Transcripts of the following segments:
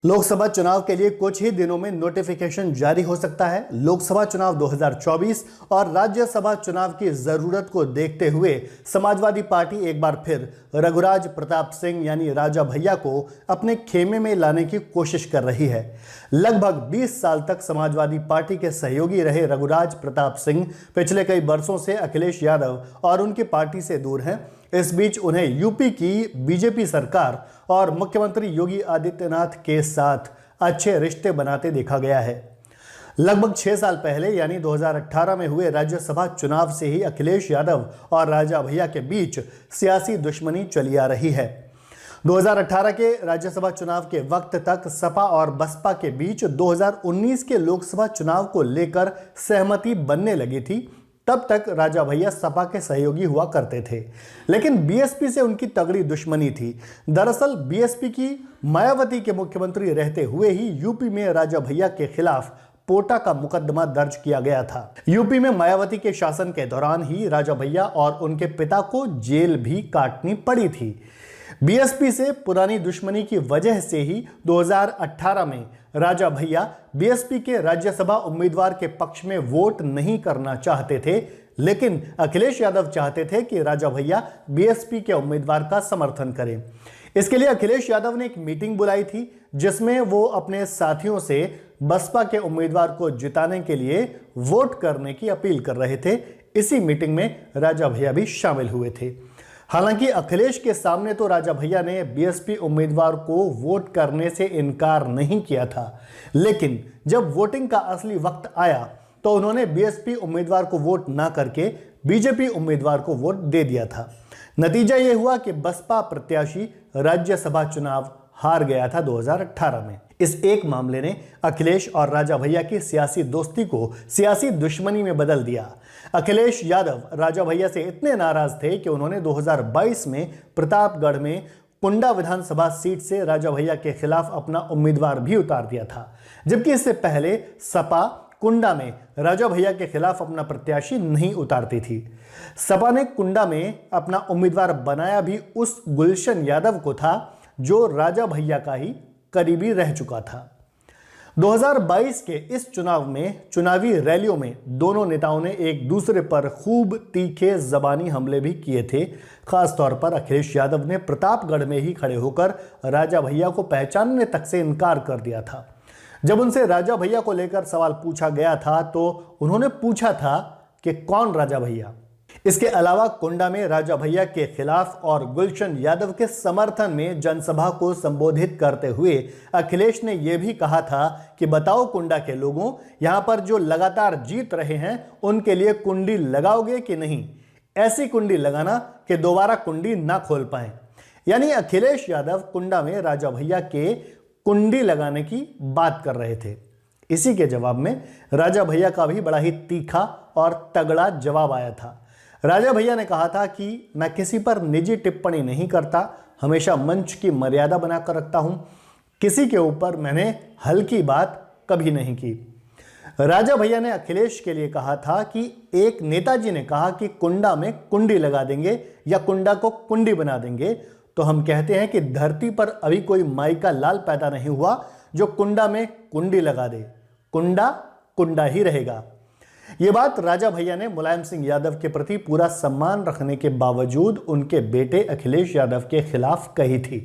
लोकसभा चुनाव के लिए कुछ ही दिनों में नोटिफिकेशन जारी हो सकता है। लोकसभा चुनाव 2024 और राज्यसभा चुनाव की जरूरत को देखते हुए समाजवादी पार्टी एक बार फिर रघुराज प्रताप सिंह यानी राजा भैया को अपने खेमे में लाने की कोशिश कर रही है। लगभग 20 साल तक समाजवादी पार्टी के सहयोगी रहे रघुराज प्रताप सिंह पिछले कई वर्षों से अखिलेश यादव और उनकी पार्टी से दूर हैं। इस बीच उन्हें यूपी की बीजेपी सरकार और मुख्यमंत्री योगी आदित्यनाथ के साथ अच्छे रिश्ते बनाते देखा गया है। लगभग 6 साल पहले यानी 2018 में हुए राज्यसभा चुनाव से ही अखिलेश यादव और राजा भैया के बीच सियासी दुश्मनी चली आ रही है। 2018 के राज्यसभा चुनाव के वक्त तक सपा और बसपा के बीच 2019 के लोकसभा चुनाव को लेकर सहमति बनने लगी थी। तब तक राजा भैया सपा के सहयोगी हुआ करते थे, लेकिन बीएसपी से उनकी तगड़ी दुश्मनी थी। दरअसल बीएसपी की मायावती के मुख्यमंत्री रहते हुए ही यूपी में राजा भैया के खिलाफ पोटा का मुकदमा दर्ज किया गया था। यूपी में मायावती के शासन के दौरान ही राजा भैया और उनके पिता को जेल भी काटनी पड़ी थी। बीएसपी से पुरानी दुश्मनी की वजह से ही 2018 में राजा भैया बीएसपी के राज्यसभा उम्मीदवार के पक्ष में वोट नहीं करना चाहते थे, लेकिन अखिलेश यादव चाहते थे कि राजा भैया बीएसपी के उम्मीदवार का समर्थन करें। इसके लिए अखिलेश यादव ने एक मीटिंग बुलाई थी, जिसमें वो अपने साथियों से बसपा के उम्मीदवार को जिताने के लिए वोट करने की अपील कर रहे थे। इसी मीटिंग में राजा भैया भी शामिल हुए थे। हालांकि अखिलेश के सामने तो राजा भैया ने बीएसपी उम्मीदवार को वोट करने से इनकार नहीं किया था, लेकिन जब वोटिंग का असली वक्त आया तो उन्होंने बीएसपी उम्मीदवार को वोट ना करके बीजेपी उम्मीदवार को वोट दे दिया था। नतीजा यह हुआ कि बसपा प्रत्याशी राज्यसभा चुनाव हार गया था 2018 में। इस एक मामले ने अखिलेश और राजा भैया की सियासी दोस्ती को सियासी दुश्मनी में बदल दिया। अखिलेश यादव राजा भैया से इतने नाराज थे कि उन्होंने 2022 में प्रतापगढ़ में कुंडा विधानसभा सीट से राजा भैया के खिलाफ अपना उम्मीदवार भी उतार दिया था, जबकि इससे पहले सपा कुंडा में राजा भैया के खिलाफ अपना प्रत्याशी नहीं उतारती थी। सपा ने कुंडा में अपना उम्मीदवार बनाया भी उस गुलशन यादव को था जो राजा भैया का ही करीबी रह चुका था। 2022 के इस चुनाव में चुनावी रैलियों में दोनों नेताओं ने एक दूसरे पर खूब तीखे जबानी हमले भी किए थे। खासतौर पर अखिलेश यादव ने प्रतापगढ़ में ही खड़े होकर राजा भैया को पहचानने तक से इनकार कर दिया था। जब उनसे राजा भैया को लेकर सवाल पूछा गया था तो उन्होंने पूछा था कि कौन राजा भैया। इसके अलावा कुंडा में राजा भैया के खिलाफ और गुलशन यादव के समर्थन में जनसभा को संबोधित करते हुए अखिलेश ने यह भी कहा था कि बताओ कुंडा के लोगों, यहां पर जो लगातार जीत रहे हैं उनके लिए कुंडी लगाओगे कि नहीं, ऐसी कुंडी लगाना कि दोबारा कुंडी ना खोल पाए। यानी अखिलेश यादव कुंडा में राजा भैया के कुंडी लगाने की बात कर रहे थे। इसी के जवाब में राजा भैया का भी बड़ा ही तीखा और तगड़ा जवाब आया था। राजा भैया ने कहा था कि मैं किसी पर निजी टिप्पणी नहीं करता, हमेशा मंच की मर्यादा बनाकर रखता हूं, किसी के ऊपर मैंने हल्की बात कभी नहीं की। राजा भैया ने अखिलेश के लिए कहा था कि एक नेताजी ने कहा कि कुंडा में कुंडी लगा देंगे या कुंडा को कुंडी बना देंगे, तो हम कहते हैं कि धरती पर अभी कोई माई का लाल पैदा नहीं हुआ जो कुंडा में कुंडी लगा दे। कुंडा कुंडा ही रहेगा। ये बात राजा भैया ने मुलायम सिंह यादव के प्रति पूरा सम्मान रखने के बावजूद उनके बेटे अखिलेश यादव के खिलाफ कही थी।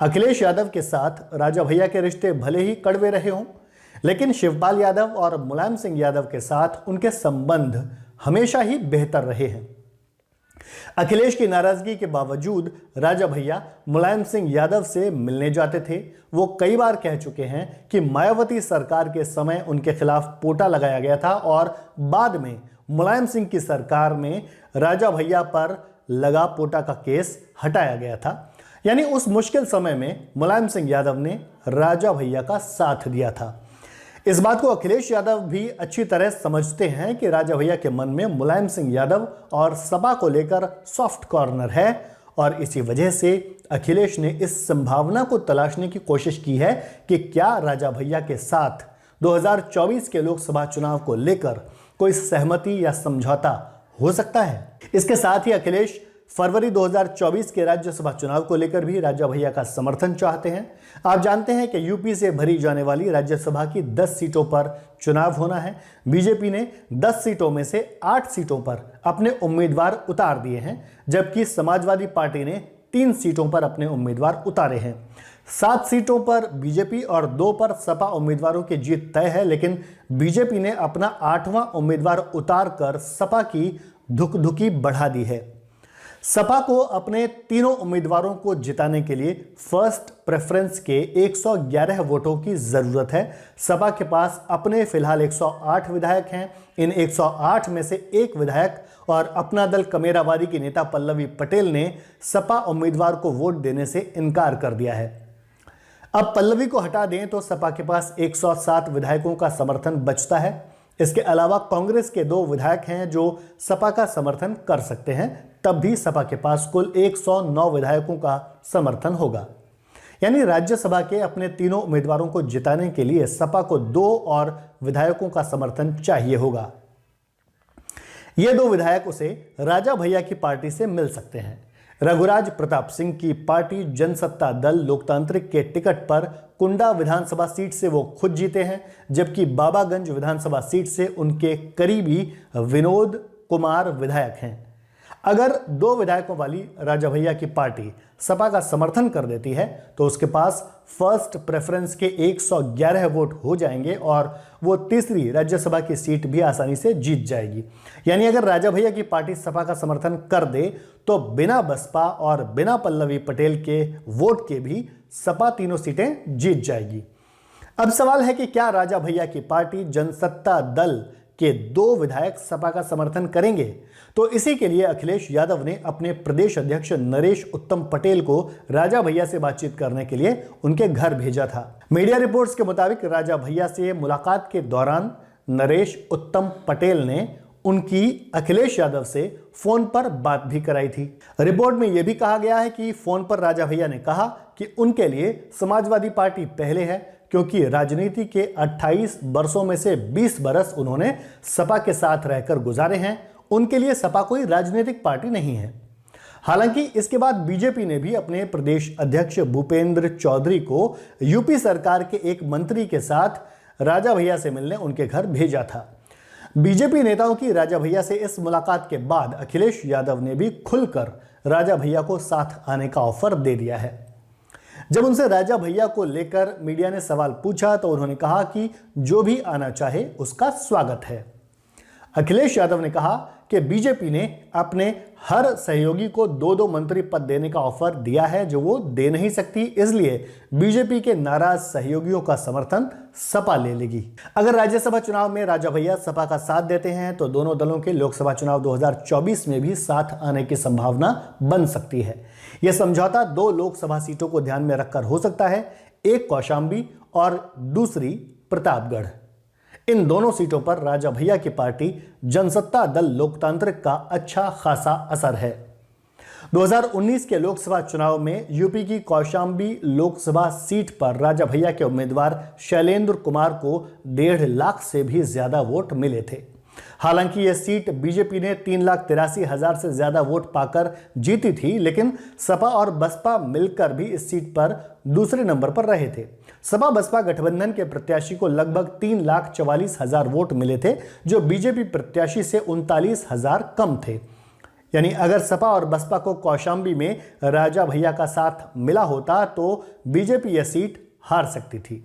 अखिलेश यादव के साथ राजा भैया के रिश्ते भले ही कड़वे रहे हों, लेकिन शिवपाल यादव और मुलायम सिंह यादव के साथ उनके संबंध हमेशा ही बेहतर रहे हैं। अखिलेश की नाराजगी के बावजूद राजा भैया मुलायम सिंह यादव से मिलने जाते थे। वो कई बार कह चुके हैं कि मायावती सरकार के समय उनके खिलाफ पोटा लगाया गया था और बाद में मुलायम सिंह की सरकार में राजा भैया पर लगा पोटा का केस हटाया गया था। यानी उस मुश्किल समय में मुलायम सिंह यादव ने राजा भैया का साथ दिया था। इस बात को अखिलेश यादव भी अच्छी तरह समझते हैं कि राजा भैया के मन में मुलायम सिंह यादव और सपा को लेकर सॉफ्ट कॉर्नर है और इसी वजह से अखिलेश ने इस संभावना को तलाशने की कोशिश की है कि क्या राजा भैया के साथ 2024 के लोकसभा चुनाव को लेकर कोई सहमति या समझौता हो सकता है। इसके साथ ही अखिलेश फरवरी 2024 के राज्यसभा चुनाव को लेकर भी राजा भैया का समर्थन चाहते हैं। आप जानते हैं कि यूपी से भरी जाने वाली राज्यसभा की 10 सीटों पर चुनाव होना है। बीजेपी ने 10 सीटों में से 8 सीटों पर अपने उम्मीदवार उतार दिए हैं, जबकि समाजवादी पार्टी ने 3 सीटों पर अपने उम्मीदवार उतारे हैं। 7 सीटों पर बीजेपी और 2 पर सपा उम्मीदवारों की जीत तय है, लेकिन बीजेपी ने अपना 8वां उम्मीदवार उतार कर सपा की धुकधुकी बढ़ा दी है। सपा को अपने तीनों उम्मीदवारों को जिताने के लिए फर्स्ट प्रेफरेंस के 111 वोटों की जरूरत है। सपा के पास अपने फिलहाल 108 विधायक हैं। इन 108 में से एक विधायक और अपना दल कमेरावादी की नेता पल्लवी पटेल ने सपा उम्मीदवार को वोट देने से इनकार कर दिया है। अब पल्लवी को हटा दें तो सपा के पास 107 विधायकों का समर्थन बचता है। इसके अलावा कांग्रेस के 2 विधायक हैं जो सपा का समर्थन कर सकते हैं, तब भी सपा के पास कुल 109 विधायकों का समर्थन होगा। यानी राज्यसभा के अपने तीनों उम्मीदवारों को जिताने के लिए सपा को 2 और विधायकों का समर्थन चाहिए होगा। ये 2 विधायक उसे राजा भैया की पार्टी से मिल सकते हैं। रघुराज प्रताप सिंह की पार्टी जनसत्ता दल लोकतांत्रिक के टिकट पर कुंडा विधानसभा सीट से वो खुद जीते हैं, जबकि बाबागंज विधानसभा सीट से उनके करीबी विनोद कुमार विधायक हैं। अगर 2 विधायकों वाली राजा भैया की पार्टी सपा का समर्थन कर देती है तो उसके पास फर्स्ट प्रेफरेंस के 111 वोट हो जाएंगे और वो तीसरी राज्यसभा की सीट भी आसानी से जीत जाएगी। यानी अगर राजा भैया की पार्टी सपा का समर्थन कर दे तो बिना बसपा और बिना पल्लवी पटेल के वोट के भी सपा तीनों सीटें जीत जाएगी। अब सवाल है कि क्या राजा भैया की पार्टी जनसत्ता दल के 2 विधायक सपा का समर्थन करेंगे? तो इसी के लिए अखिलेश यादव ने अपने प्रदेश अध्यक्ष नरेश उत्तम पटेल को राजा भैया से बातचीत करने के लिए उनके घर भेजा था। मीडिया रिपोर्ट्स के मुताबिक राजा भैया से मुलाकात के दौरान नरेश उत्तम पटेल ने उनकी अखिलेश यादव से फोन पर बात भी कराई थी। रिपोर्ट में यह भी कहा गया है कि फोन पर राजा भैया ने कहा कि उनके लिए समाजवादी पार्टी पहले है, क्योंकि राजनीति के 28 वर्षों में से 20 बरस उन्होंने सपा के साथ रहकर गुजारे हैं। उनके लिए सपा कोई राजनीतिक पार्टी नहीं है। हालांकि इसके बाद बीजेपी ने भी अपने प्रदेश अध्यक्ष भूपेंद्र चौधरी को यूपी सरकार के एक मंत्री के साथ राजा भैया से मिलने उनके घर भेजा था। बीजेपी नेताओं की राजा भैया से इस मुलाकात के बाद अखिलेश यादव ने भी खुलकर राजा भैया को साथ आने का ऑफर दे दिया है। जब उनसे राजा भैया को लेकर मीडिया ने सवाल पूछा तो उन्होंने कहा कि जो भी आना चाहे उसका स्वागत है। अखिलेश यादव ने कहा कि बीजेपी ने अपने हर सहयोगी को 2-2 मंत्री पद देने का ऑफर दिया है जो वो दे नहीं सकती, इसलिए बीजेपी के नाराज सहयोगियों का समर्थन सपा ले लेगी। अगर राज्यसभा चुनाव में राजा भैया सपा का साथ देते हैं तो दोनों दलों के लोकसभा चुनाव 2024 में भी साथ आने की संभावना बन सकती है। यह समझौता 2 लोकसभा सीटों को ध्यान में रखकर हो सकता है, एक कौशाम्बी और दूसरी प्रतापगढ़। इन दोनों सीटों पर राजा भैया की पार्टी जनसत्ता दल लोकतांत्रिक का अच्छा खासा असर है। 2019 के लोकसभा चुनाव में यूपी की कौशाम्बी लोकसभा सीट पर राजा भैया के उम्मीदवार शैलेंद्र कुमार को 1.5 लाख से भी ज्यादा वोट मिले थे। हालांकि यह सीट बीजेपी ने 3,83,000 से ज्यादा वोट पाकर जीती थी, लेकिन सपा और बसपा मिलकर भी इस सीट पर दूसरे नंबर पर रहे थे। सपा बसपा गठबंधन के प्रत्याशी को लगभग 3,44,000 वोट मिले थे, जो बीजेपी प्रत्याशी से 39,000 कम थे। यानी अगर सपा और बसपा को कौशाम्बी में राजा भैया का साथ मिला होता तो बीजेपी यह सीट हार सकती थी।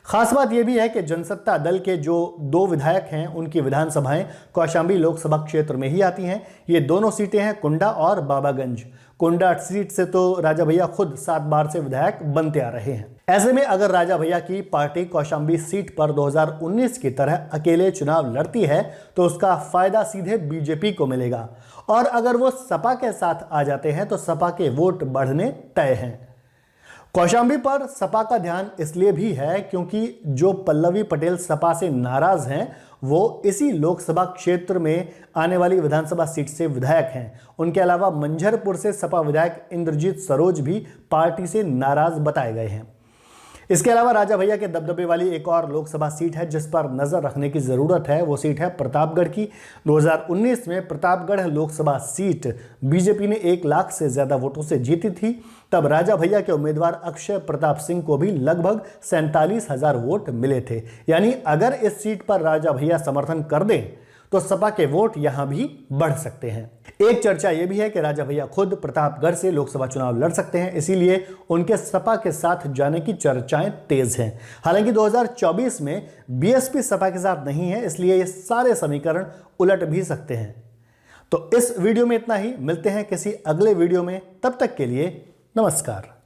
खास बात यह भी है कि जनसत्ता दल के जो 2 विधायक हैं उनकी विधानसभाएं कौशाम्बी लोकसभा क्षेत्र में ही आती हैं। ये दोनों सीटें हैं कुंडा और बाबागंज। कुंडा सीट से तो राजा भैया खुद 7 बार से विधायक बनते आ रहे हैं। ऐसे में अगर राजा भैया की पार्टी कौशाम्बी सीट पर 2019 की तरह अकेले चुनाव लड़ती है तो उसका फायदा सीधे बीजेपी को मिलेगा, और अगर वो सपा के साथ आ जाते हैं तो सपा के वोट बढ़ने तय हैं। कौशाम्बी पर सपा का ध्यान इसलिए भी है क्योंकि जो पल्लवी पटेल सपा से नाराज हैं वो इसी लोकसभा क्षेत्र में आने वाली विधानसभा सीट से विधायक हैं। उनके अलावा मंझरपुर से सपा विधायक इंद्रजीत सरोज भी पार्टी से नाराज बताए गए हैं। इसके अलावा राजा भैया के दबदबे वाली एक और लोकसभा सीट है जिस पर नजर रखने की जरूरत है। वो सीट है प्रतापगढ़ की। 2019 में प्रतापगढ़ लोकसभा सीट बीजेपी ने 1 लाख से ज्यादा वोटों से जीती थी। तब राजा भैया के उम्मीदवार अक्षय प्रताप सिंह को भी लगभग 47,000 वोट मिले थे। यानी अगर इस सीट पर राजा भैया समर्थन कर दें तो सपा के वोट यहां भी बढ़ सकते हैं। एक चर्चा यह भी है कि राजा भैया खुद प्रतापगढ़ से लोकसभा चुनाव लड़ सकते हैं, इसीलिए उनके सपा के साथ जाने की चर्चाएं तेज हैं। हालांकि 2024 में बीएसपी सपा के साथ नहीं है, इसलिए ये सारे समीकरण उलट भी सकते हैं। तो इस वीडियो में इतना ही। मिलते हैं किसी अगले वीडियो में, तब तक के लिए नमस्कार।